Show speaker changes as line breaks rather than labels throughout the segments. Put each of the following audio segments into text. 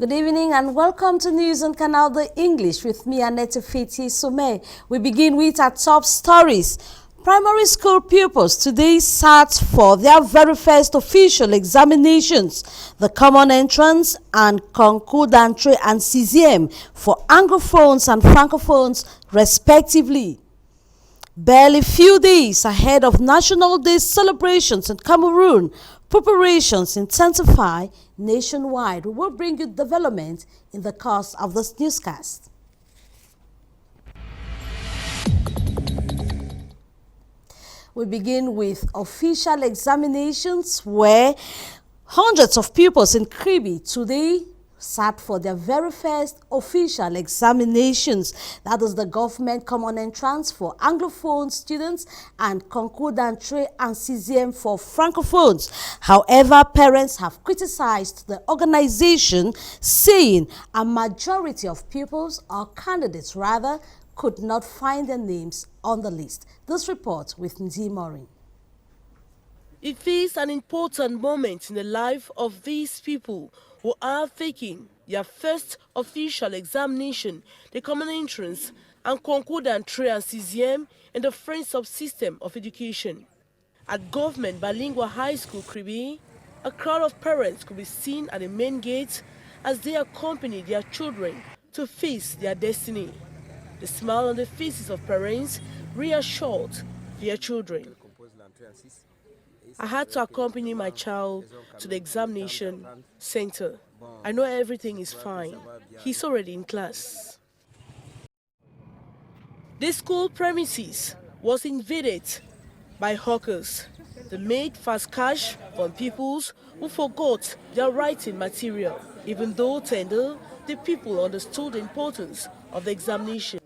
Good evening and welcome to News on Canal the English with me, Annette Efeti Essome. We begin with our top stories. Primary school pupils today sat for their very first official examinations, the Common Entrance and Concours d'Entrée and Sixième for Anglophones and Francophones respectively. Barely few days ahead of National Day celebrations in Cameroon, preparations intensify nationwide. We will bring you development in the course of this newscast. We begin with official examinations where hundreds of pupils in Kribi today sat for their very first official examinations. That is the government common entrance for Anglophone students and Concours d'Entrée and Sixième for Francophones. However, parents have criticized the organization, saying a majority of pupils, or candidates rather, could not find their names on the list. This report with Nzi Morin.
It is an important moment in the life of these people who are taking their first official examination, the common entrance and Concours d'Entrée and Sixième in the French subsystem of education. At Government Bilingual High School Kribi, a crowd of parents could be seen at the main gate as they accompany their children to face their destiny. The smile on the faces of parents reassured their children. I had to accompany my child to the examination center. I know everything is fine. He's already in class. The school premises was invaded by hawkers. They made fast cash from people who forgot their writing material, even though tender, the people understood the importance of the examination.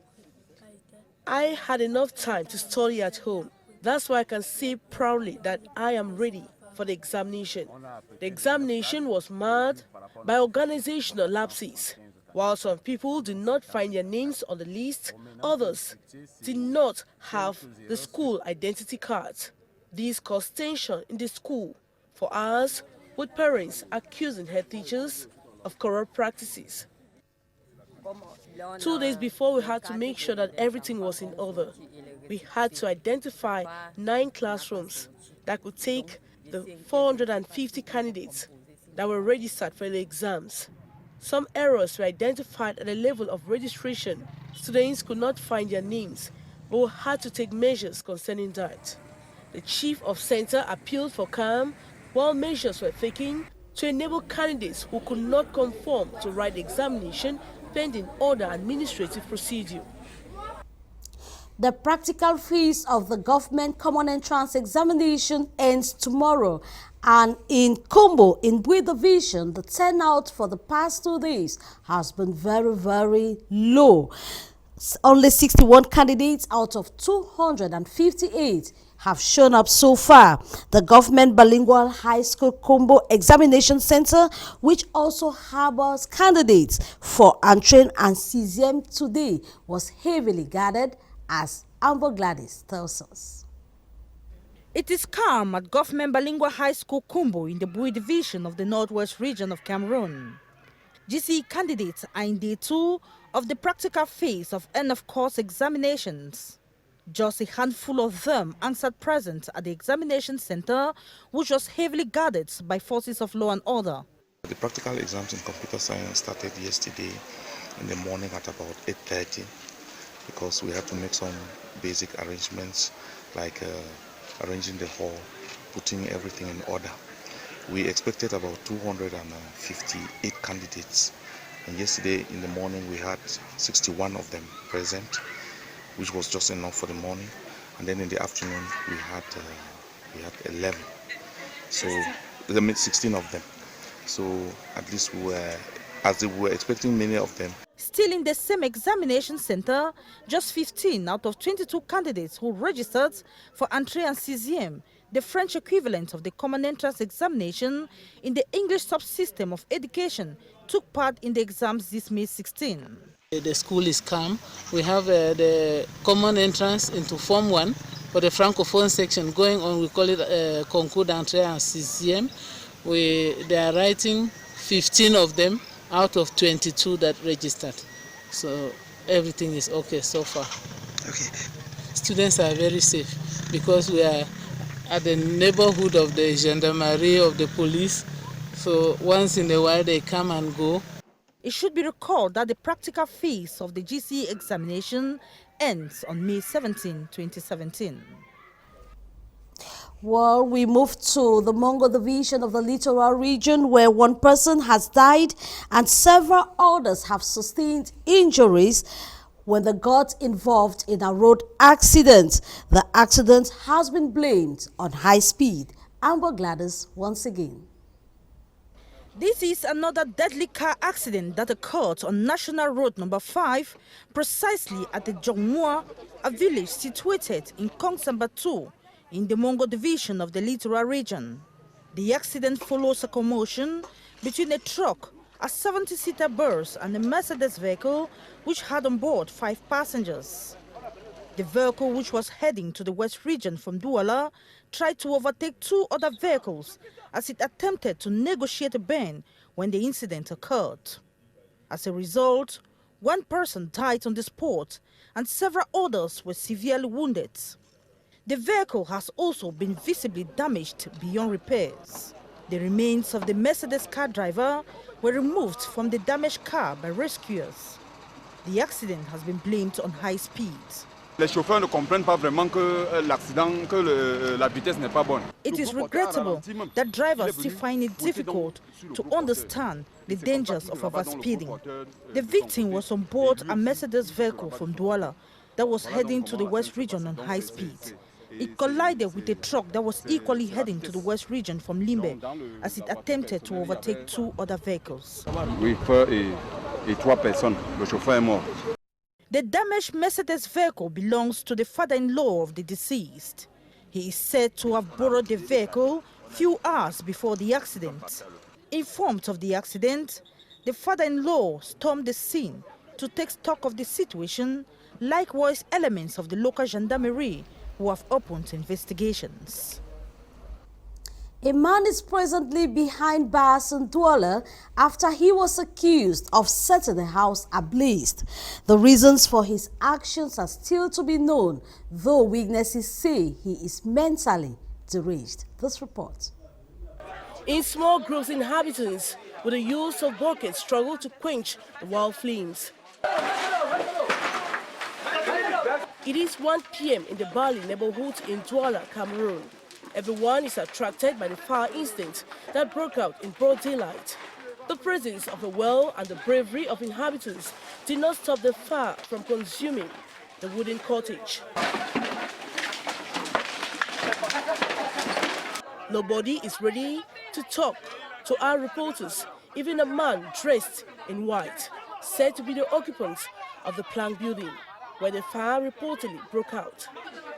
I had enough time to study at home. That's why I can say proudly that I am ready for the examination. The examination was marred by organizational lapses. While some people did not find their names on the list, others did not have the school identity cards. This caused tension in the school for hours, with parents accusing head teachers of corrupt practices. 2 days before, we had to make sure that everything was in order. We had to identify 9 classrooms that could take the 450 candidates that were registered for the exams. Some errors were identified at the level of registration. Students could not find their names, but we had to take measures concerning that. The chief of center appealed for calm while measures were taken to enable candidates who could not conform to write the examination pending other administrative procedure.
The practical phase of the government common entrance examination ends tomorrow, and in Kumbo, in Bui Division, the turnout for the past 2 days has been very low. Only 61 candidates out of 258 have shown up so far. The Government Bilingual High School Kumbo Examination Center, which also harbors candidates for Entrée and Sixième today, was heavily guarded, as Amber Gladys tells us.
It is calm at Government Bilingual High School Kumbo in the Bui Division of the Northwest region of Cameroon. GCE candidates are in day 2 of the practical phase of end-of-course examinations. Just a handful of them answered present at the examination center, which was heavily guarded by forces of law and order.
The practical exams in computer science started yesterday in the morning at about 8:30. because we had to make some basic arrangements like arranging the hall, putting everything in order. We expected about 258 candidates, and yesterday in the morning we had 61 of them present, which was just enough for the morning. And then in the afternoon we had 11, so 16 of them. So at least we were, as we were expecting many of them.
Still in the same examination center, just 15 out of 22 candidates who registered for Entrée and Sixième, the French equivalent of the common entrance examination in the English subsystem of education, took part in the exams this May 16.
The school is calm. We have the common entrance into Form 1 for the Francophone section going on. We call it Concours d'Entrée and Sixième. They are writing 15 of them out of 22 that registered. So everything is okay so far.
Okay.
Students are very safe because we are at the neighborhood of the gendarmerie, of the police. So once in a while they come and go.
It should be recalled that the practical phase of the GCE examination ends on May 17, 2017.
Well, we move to the Mongo division of the littoral region where one person has died and several others have sustained injuries when they got involved in a road accident. The accident has been blamed on high speed. Amber Gladys once again.
This is another deadly car accident that occurred on National Road number 5, precisely at the Jongmua, a village situated in Kongsamba 2, in the Mongo division of the littoral region. The accident follows a commotion between a truck, a 70-seater bus, and a Mercedes vehicle which had on board 5 passengers. The vehicle, which was heading to the west region from Douala, tried to overtake 2 other vehicles as it attempted to negotiate a ban when the incident occurred. As a result, 1 person died on the spot and several others were severely wounded. The vehicle has also been visibly damaged beyond repairs. The remains of the Mercedes car driver were removed from the damaged car by rescuers. The accident has been blamed on high speed.
Les chauffeurs ne comprennent pas vraiment que l'accident, que la vitesse n'est pas bonne.
It is regrettable that drivers still find it difficult to understand the dangers of overspeeding. The victim was on board a Mercedes vehicle from Douala that was heading to the west region on high speed. It collided with a truck that was equally heading to the west region from Limbe as it attempted to overtake 2 other vehicles.
Oui, frère et 3 personnes. Le chauffeur est mort.
The damaged Mercedes vehicle belongs to the father-in-law of the deceased. He is said to have borrowed the vehicle few hours before the accident. Informed of the accident, the father-in-law stormed the scene to take stock of the situation, likewise elements of the local gendarmerie who have opened investigations.
A man is presently behind bars in Douala after he was accused of setting a house ablaze. The reasons for his actions are still to be known, though witnesses say he is mentally deranged. This report.
In small groups, inhabitants with the use of buckets struggle to quench the wild flames. It is 1 p.m. in the Bali neighborhood in Douala, Cameroon. Everyone is attracted by the fire incident that broke out in broad daylight. The presence of a well and the bravery of inhabitants did not stop the fire from consuming the wooden cottage. Nobody is ready to talk to our reporters, even a man dressed in white, said to be the occupant of the plank building, where the fire reportedly broke out.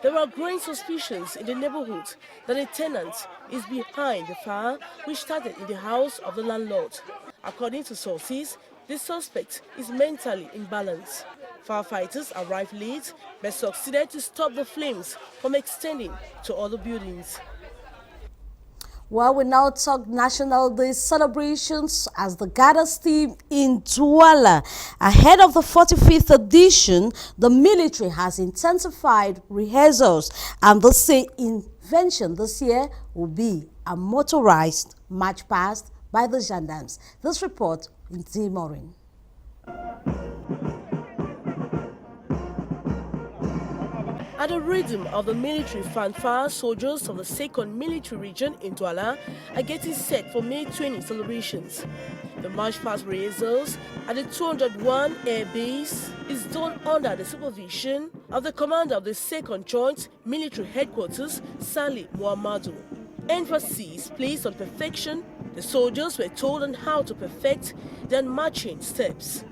There are growing suspicions in the neighborhood that a tenant is behind the fire which started in the house of the landlord. According to sources, the suspect is mentally imbalanced. Firefighters arrived late but succeeded to stop the flames from extending to other buildings.
Well, we now talk National Day celebrations as the gathers team in Douala. Ahead of the 45th edition, the military has intensified rehearsals, and the same invention this year will be a motorized march past by the gendarmes. This report in Maureen.
At the rhythm of the military fanfare, soldiers of the 2nd Military Region in Douala are getting set for May 20 celebrations. The march past rehearsals at the 201 Air Base is done under the supervision of the commander of the 2nd Joint Military Headquarters, Sali Muhammadu. Emphasis placed on perfection, the soldiers were told on how to perfect their marching steps.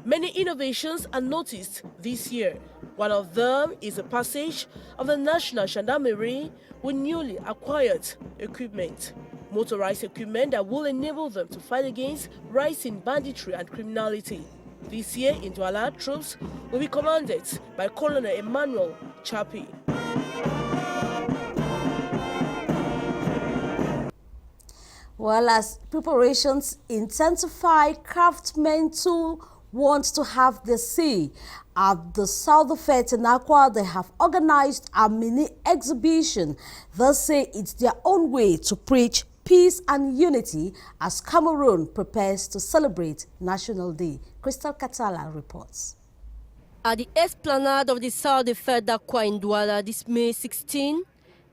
Many innovations are noticed this year. One of them is the passage of the National Gendarmerie with newly acquired equipment. Motorized equipment that will enable them to fight against rising banditry and criminality. This year in Douala, troops will be commanded by Colonel Emmanuel Chapi.
Well, as preparations intensify, craftsmen too want to have the say. At the South Fair in Aqua, they have organized a mini exhibition. They say it's their own way to preach peace and unity as Cameroon prepares to celebrate National Day. Crystal Katala reports.
At the esplanade of the South Fair d'Aqua in Douala this May 16,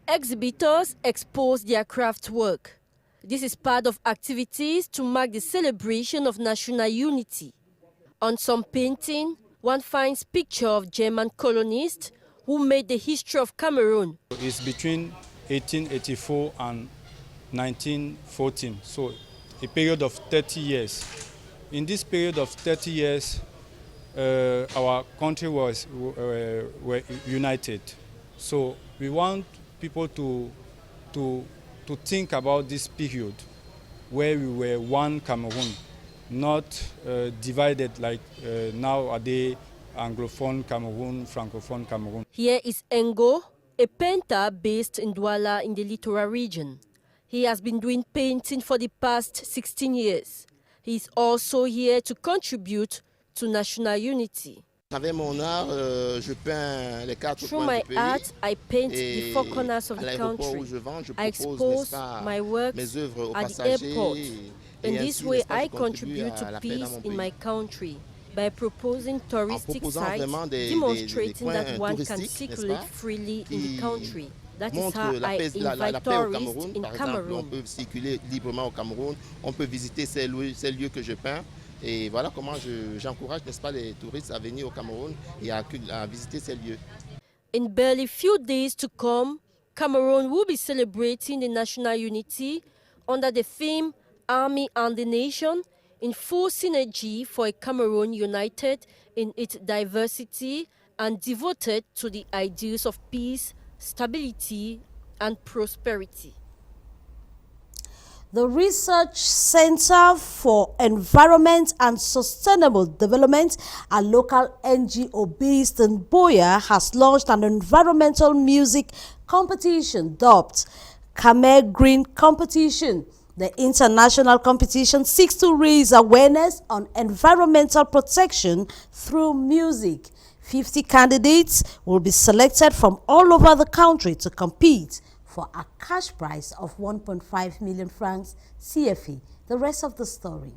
exhibitors expose their craft work. This is part of activities to mark the celebration of national unity. On some painting, one finds picture of German colonists who made the history of Cameroon.
It's between 1884 and 1914, so a period of 30 years. In this period of 30 years, our country were united. So we want people to think about this period where we were one Cameroon, not divided like nowadays, Anglophone Cameroon, Francophone Cameroon.
Here is Ngo, a painter based in Douala in the Littoral region. He has been doing painting for the past 16 years. He is also here to contribute to national unity. Through my art, I paint the four corners of the country. I expose my works at the airport. In this way, I contribute to peace in my country by proposing touristic sites demonstrating that one can circulate freely in the country. That is how I invite tourists in Cameroon.
Et voilà comment j'encourage, n'est-ce pas, les touristes à venir au Cameroun et à visiter ces lieux.
In barely few days to come, Cameroon will be celebrating the national unity under the theme Army and the Nation, in full synergy for a Cameroon united in its diversity and devoted to the ideals of peace, stability, and prosperity.
The Research Center for Environment and Sustainable Development, a local NGO based in Boya, has launched an environmental music competition dubbed Canal Green Competition. The international competition seeks to raise awareness on environmental protection through music. 50 candidates will be selected from all over the country to compete for a cash prize of 1.5 million francs CFA. The rest of the story.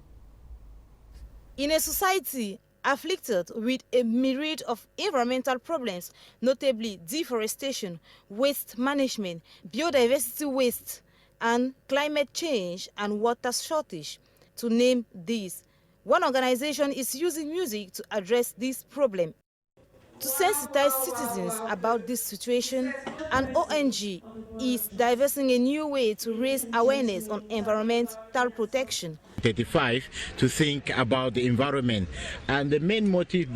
In a society afflicted with a myriad of environmental problems, notably deforestation, waste management, biodiversity waste, and climate change and water shortage, to name these, one organization is using music to address this problem. To sensitize citizens about this situation, an ONG is devising a new way to raise awareness on environmental protection.
35 to think about the environment, and the main motive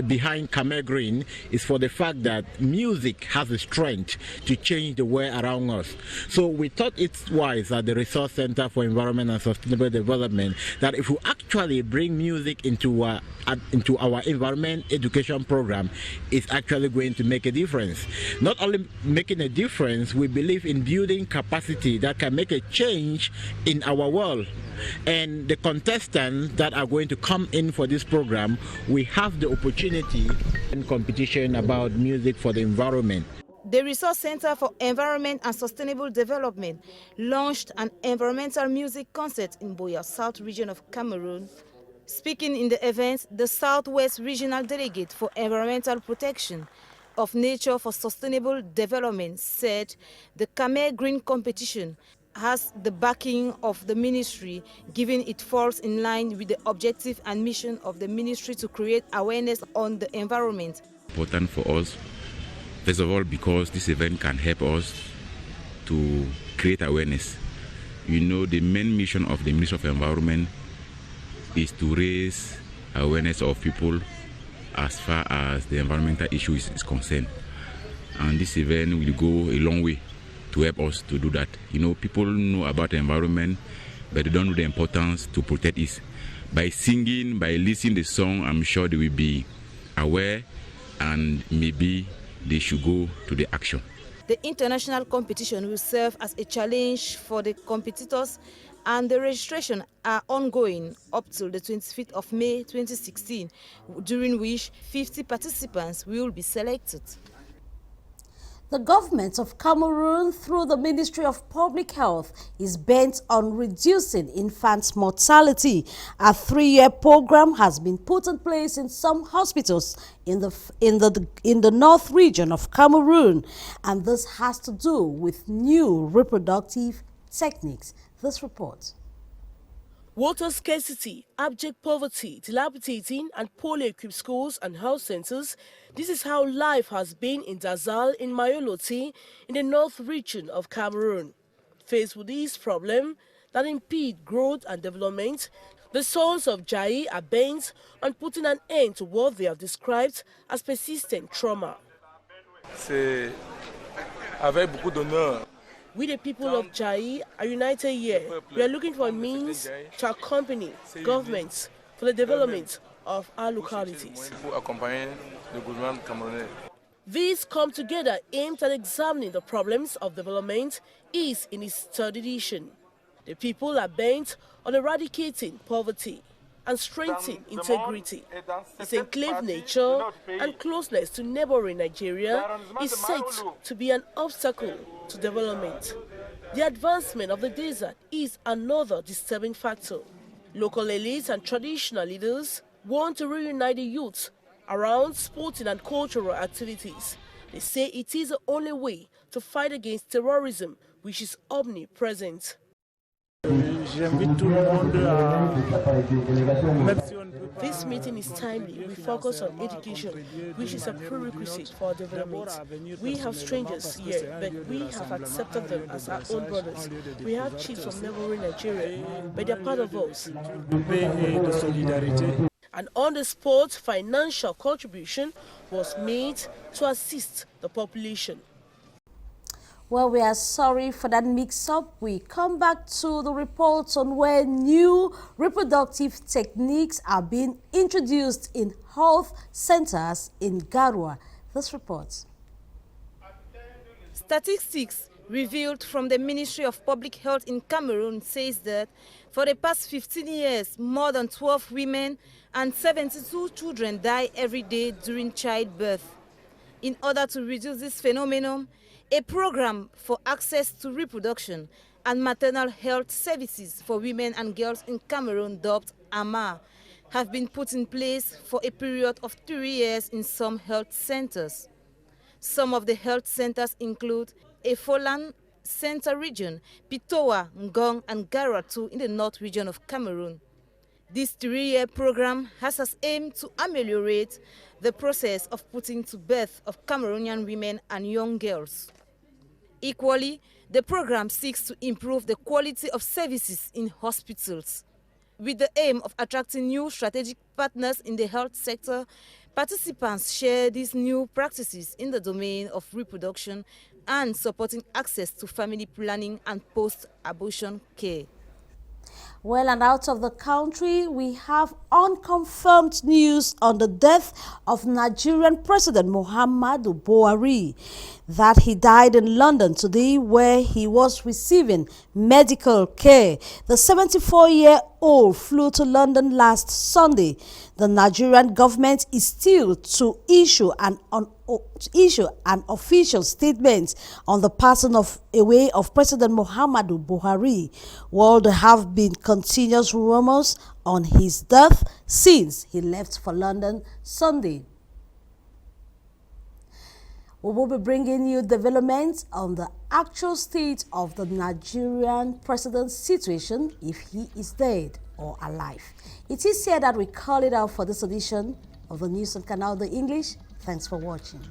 behind Canal Green is for the fact that music has the strength to change the world around us. So we thought it's wise at the Resource Center for Environment and Sustainable Development that if we actually bring music into our environment education program, it's actually going to make a difference. Not only making a difference, we believe in building capacity that can make a change in our world. And the contestants that are going to come in for this program, we have the opportunity and competition about music for the environment.
The Resource Center for Environment and Sustainable Development launched an environmental music concert in Boya, South region of Cameroon. Speaking in the event, the Southwest Regional Delegate for Environmental Protection of Nature for Sustainable Development said the Canal Green Competition has the backing of the ministry, given it falls in line with the objective and mission of the ministry to create awareness on the environment.
Important for us, first of all, because this event can help us to create awareness. You know, the main mission of the Ministry of Environment is to raise awareness of people as far as the environmental issue is concerned. And this event will go a long way to help us to do that. You know, people know about the environment, but they don't know the importance to protect it. By singing, by listening to the song, I'm sure they will be aware and maybe they should go to the action.
The international competition will serve as a challenge for the competitors, and the registration are ongoing up till the 25th of May 2016, during which 50 participants will be selected.
The government of Cameroon, through the Ministry of Public Health, is bent on reducing infant mortality. A 3-year program has been put in place in some hospitals in the north region of Cameroon, and this has to do with new reproductive techniques. This report.
Water scarcity, abject poverty, dilapidating and poorly equipped schools and health centers. This is how life has been in Dazal in Mayoloti in the north region of Cameroon. Faced with these problems that impede growth and development, the sons of Jai are bent on putting an end to what they have described as persistent trauma.
C'est avec beaucoup d'honneur.
We, the people of Jai, are united here. We are looking for a means to accompany governments for the development of our localities. These come together aimed at examining the problems of development is in its third edition. The people are bent on eradicating poverty and strengthening integrity. Its enclave nature and closeness to neighboring Nigeria is said to be an obstacle to development. The advancement of the desert is another disturbing factor. Local elites and traditional leaders want to reunite the youth around sporting and cultural activities. They say it is the only way to fight against terrorism, which is omnipresent. This meeting is timely. We focus on education, which is a prerequisite for development. We have strangers here, but we have accepted them as our own brothers. We have chiefs from neighboring Nigeria, but they are part of us. An on-the-spot financial contribution was made to assist the population.
Well, we are sorry for that mix-up. We come back to the reports on where new reproductive techniques are being introduced in health centers in Garua. This report.
Statistics revealed from the Ministry of Public Health in Cameroon says that for the past 15 years, more than 12 women and 72 children die every day during childbirth. In order to reduce this phenomenon, a program for access to reproduction and maternal health services for women and girls in Cameroon, dubbed AMA, have been put in place for a period of 3 years in some health centers. Some of the health centers include Efolan Center Region, Pitoa, Ngong, and Garatu in the North region of Cameroon. This 3-year program has as aim to ameliorate the process of putting to birth of Cameroonian women and young girls. Equally, the program seeks to improve the quality of services in hospitals. With the aim of attracting new strategic partners in the health sector, participants share these new practices in the domain of reproduction and supporting access to family planning and post-abortion care.
Well, and out of the country, we have unconfirmed news on the death of Nigerian President Muhammadu Buhari, that he died in London today where he was receiving medical care. The 74-year-old flew to London last Sunday. The Nigerian government is still to issue an official statement on the passing away of President Muhammadu Buhari, while there have been continuous rumors on his death since he left for London Sunday. We will be bringing you developments on the actual state of the Nigerian president's situation, if he is dead or alive. It is here that we call it out for this edition of the News on Canal the English. Thanks for watching.